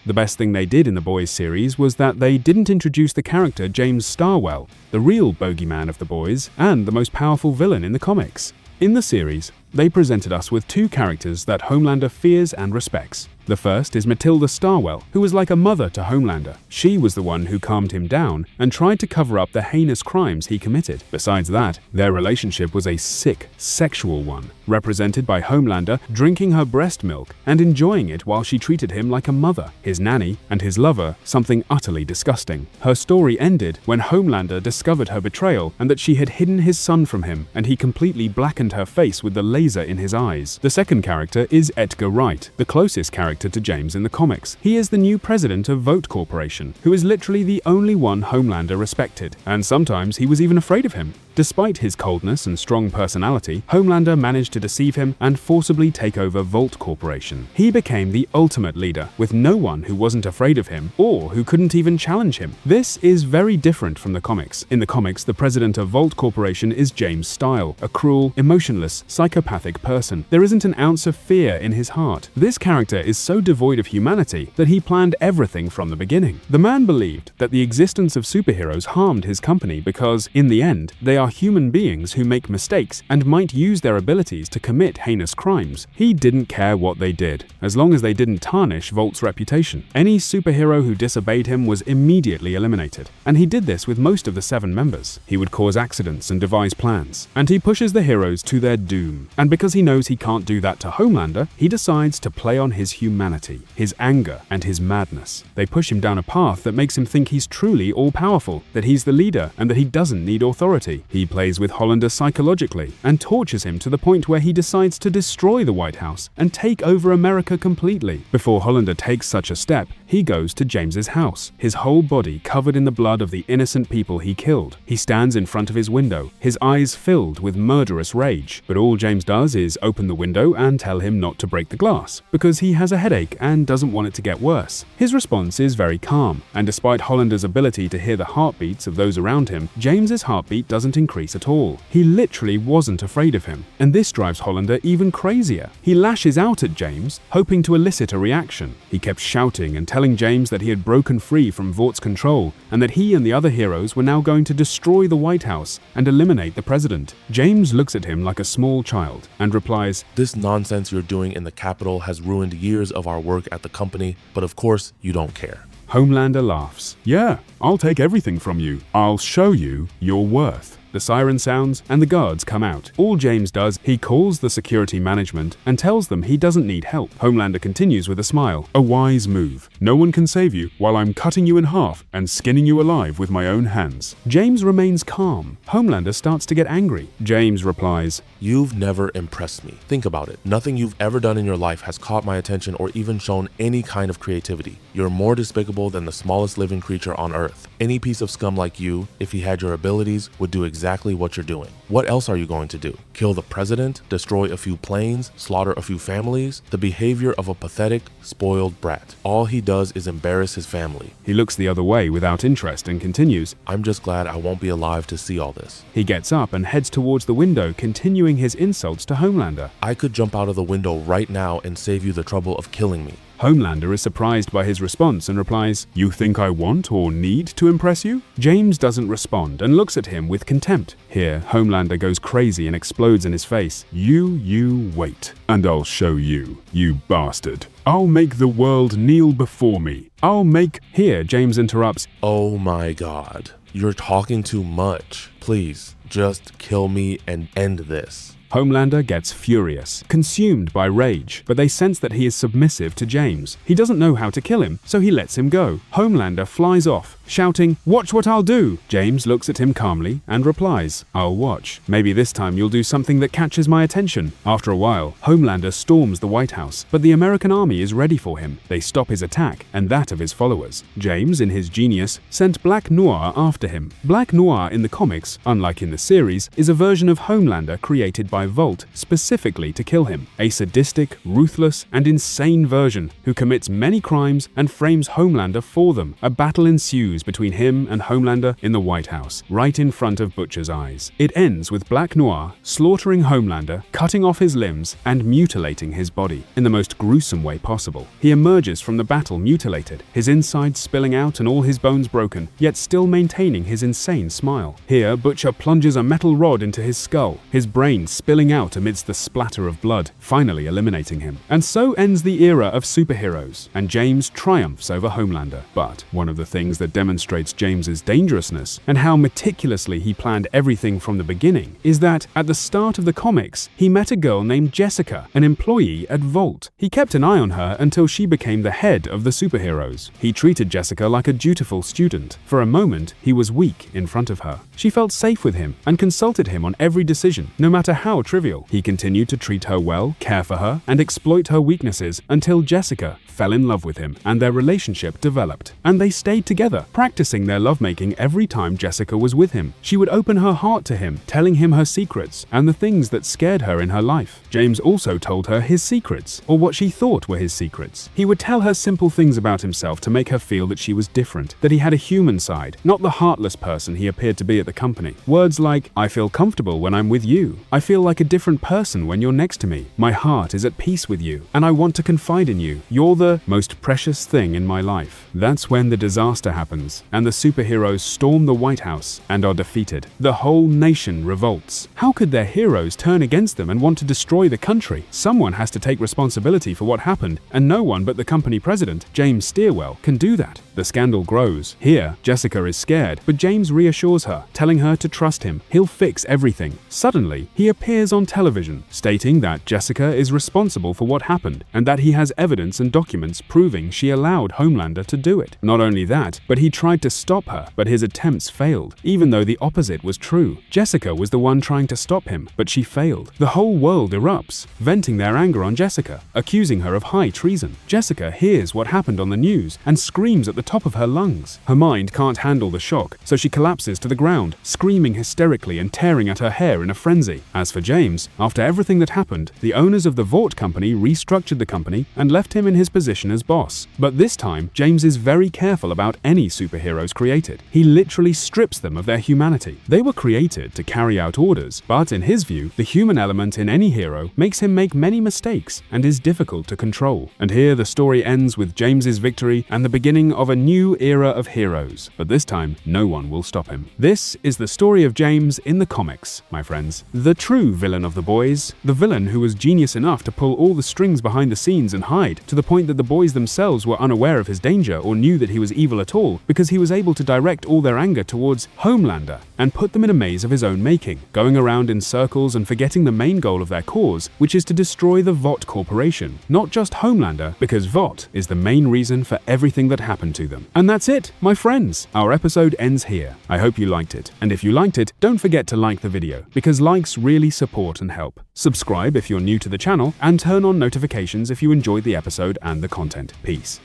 The best thing they did in the Boys series was that they didn't introduce the character James Starwell, the real bogeyman of the Boys and the most powerful villain in the comics. In the series, they presented us with two characters that Homelander fears and respects. The first is Matilda Starwell, who was like a mother to Homelander. She was the one who calmed him down and tried to cover up the heinous crimes he committed. Besides that, their relationship was a sick, sexual one, represented by Homelander drinking her breast milk and enjoying it while she treated him like a mother, his nanny, and his lover something utterly disgusting. Her story ended when Homelander discovered her betrayal and that she had hidden his son from him, and he completely blackened her face with the laser in his eyes. The second character is Edgar Wright, the closest character to James in the comics. He is the new president of Vote Corporation, who is literally the only one Homelander respected, and sometimes he was even afraid of him. Despite his coldness and strong personality, Homelander managed to deceive him and forcibly take over Volt Corporation. He became the ultimate leader, with no one who wasn't afraid of him or who couldn't even challenge him. This is very different from the comics. In the comics, the president of Volt Corporation is James Style, a cruel, emotionless, psychopathic person. There isn't an ounce of fear in his heart. This character is so devoid of humanity that he planned everything from the beginning. The man believed that the existence of superheroes harmed his company because, in the end, they are human beings who make mistakes and might use their abilities to commit heinous crimes. He didn't care what they did, as long as they didn't tarnish Volt's reputation. Any superhero who disobeyed him was immediately eliminated, and he did this with most of the 7 members. He would cause accidents and devise plans, and he pushes the heroes to their doom. And because he knows he can't do that to Homelander, he decides to play on his humanity, his anger, and his madness. They push him down a path that makes him think he's truly all-powerful, that he's the leader, and that he doesn't need authority. He plays with Hollander psychologically and tortures him to the point where he decides to destroy the White House and take over America completely. Before Hollander takes such a step, he goes to James's house, his whole body covered in the blood of the innocent people he killed. He stands in front of his window, his eyes filled with murderous rage. But all James does is open the window and tell him not to break the glass, because he has a headache and doesn't want it to get worse. His response is very calm, and despite Hollander's ability to hear the heartbeats of those around him, James's heartbeat doesn't increase at all. He literally wasn't afraid of him, and this drives Hollander even crazier. He lashes out at James, hoping to elicit a reaction. He kept shouting and telling James that he had broken free from Vort's control, and that he and the other heroes were now going to destroy the White House and eliminate the president. James looks at him like a small child and replies, "This nonsense you're doing in the Capitol has ruined years of our work at the company, but of course you don't care." Homelander laughs. "Yeah, I'll take everything from you. I'll show you your worth." The siren sounds and the guards come out. All James does, he calls the security management and tells them he doesn't need help. Homelander continues with a smile. "A wise move. No one can save you while I'm cutting you in half and skinning you alive with my own hands." James remains calm. Homelander starts to get angry. James replies, "You've never impressed me. Think about it. Nothing you've ever done in your life has caught my attention or even shown any kind of creativity. You're more despicable than the smallest living creature on Earth. Any piece of scum like you, if he had your abilities, would do exactly what you're doing. What else are you going to do? Kill the president? Destroy a few planes? Slaughter a few families? The behavior of a pathetic, spoiled brat. All he does is embarrass his family." He looks the other way without interest and continues, "I'm just glad I won't be alive to see all this." He gets up and heads towards the window, continuing his insults to Homelander. "I could jump out of the window right now and save you the trouble of killing me." Homelander is surprised by his response and replies, "You think I want or need to impress you?" James doesn't respond and looks at him with contempt. Here, Homelander goes crazy and explodes in his face. You wait, and I'll show you, you bastard. I'll make the world kneel before me. Here, James interrupts. "Oh my God, you're talking too much. Please, just kill me and end this." Homelander gets furious, consumed by rage, but they sense that he is submissive to James. He doesn't know how to kill him, so he lets him go. Homelander flies off, shouting, "Watch what I'll do!" James looks at him calmly and replies, "I'll watch. Maybe this time you'll do something that catches my attention." After a while, Homelander storms the White House, but the American army is ready for him. They stop his attack and that of his followers. James, in his genius, sent Black Noir after him. Black Noir in the comics, unlike in the series, is a version of Homelander created by by Vought specifically to kill him, a sadistic, ruthless, and insane version who commits many crimes and frames Homelander for them. A battle ensues between him and Homelander in the White House, right in front of Butcher's eyes. It ends with Black Noir slaughtering Homelander, cutting off his limbs, and mutilating his body in the most gruesome way possible. He emerges from the battle mutilated, his insides spilling out and all his bones broken, yet still maintaining his insane smile. Here, Butcher plunges a metal rod into his skull, his brain spilling out amidst the splatter of blood, finally eliminating him. And so ends the era of superheroes, and James triumphs over Homelander. But one of the things that demonstrates James's dangerousness and how meticulously he planned everything from the beginning is that at the start of the comics, he met a girl named Jessica, an employee at Vought. He kept an eye on her until she became the head of the superheroes. He treated Jessica like a dutiful student. For a moment, he was weak in front of her. She felt safe with him and consulted him on every decision, no matter how trivial. He continued to treat her well, care for her, and exploit her weaknesses until Jessica fell in love with him and their relationship developed. And they stayed together, practicing their lovemaking every time Jessica was with him. She would open her heart to him, telling him her secrets and the things that scared her in her life. James also told her his secrets, or what she thought were his secrets. He would tell her simple things about himself to make her feel that she was different, that he had a human side, not the heartless person he appeared to be at the company. Words like, "I feel comfortable when I'm with you. I feel like a different person when you're next to me. My heart is at peace with you, and I want to confide in you. You're the most precious thing in my life." That's when the disaster happens, and the superheroes storm the White House and are defeated. The whole nation revolts. How could their heroes turn against them and want to destroy the country? Someone has to take responsibility for what happened, and no one but the company president, James Steerwell, can do that. The scandal grows. Here, Jessica is scared, but James reassures her, telling her to trust him. He'll fix everything. Suddenly, he appears on television, stating that Jessica is responsible for what happened, and that he has evidence and documents proving she allowed Homelander to do it. Not only that, but he tried to stop her, but his attempts failed, even though the opposite was true. Jessica was the one trying to stop him, but she failed. The whole world erupts, venting their anger on Jessica, accusing her of high treason. Jessica hears what happened on the news and screams at the top of her lungs. Her mind can't handle the shock, so she collapses to the ground, screaming hysterically and tearing at her hair in a frenzy. As for James, after everything that happened, the owners of the Vought company restructured the company and left him in his position as boss. But this time, James is very careful about any superheroes created. He literally strips them of their humanity. They were created to carry out orders, but in his view, the human element in any hero makes him make many mistakes and is difficult to control. And here the story ends with James's victory and the beginning of a new era of heroes. But this time, no one will stop him. This is the story of James in the comics, my friends. The true villain of the boys, the villain who was genius enough to pull all the strings behind the scenes and hide, to the point that the boys themselves were unaware of his danger or knew that he was evil at all, because he was able to direct all their anger towards Homelander and put them in a maze of his own making, going around in circles and forgetting the main goal of their cause, which is to destroy the Vought Corporation. Not just Homelander, because Vought is the main reason for everything that happened to them. And that's it, my friends. Our episode ends here. I hope you liked it. And if you liked it, don't forget to like the video, because likes really support and help. Subscribe if you're new to the channel, and turn on notifications if you enjoyed the episode and the content. Peace.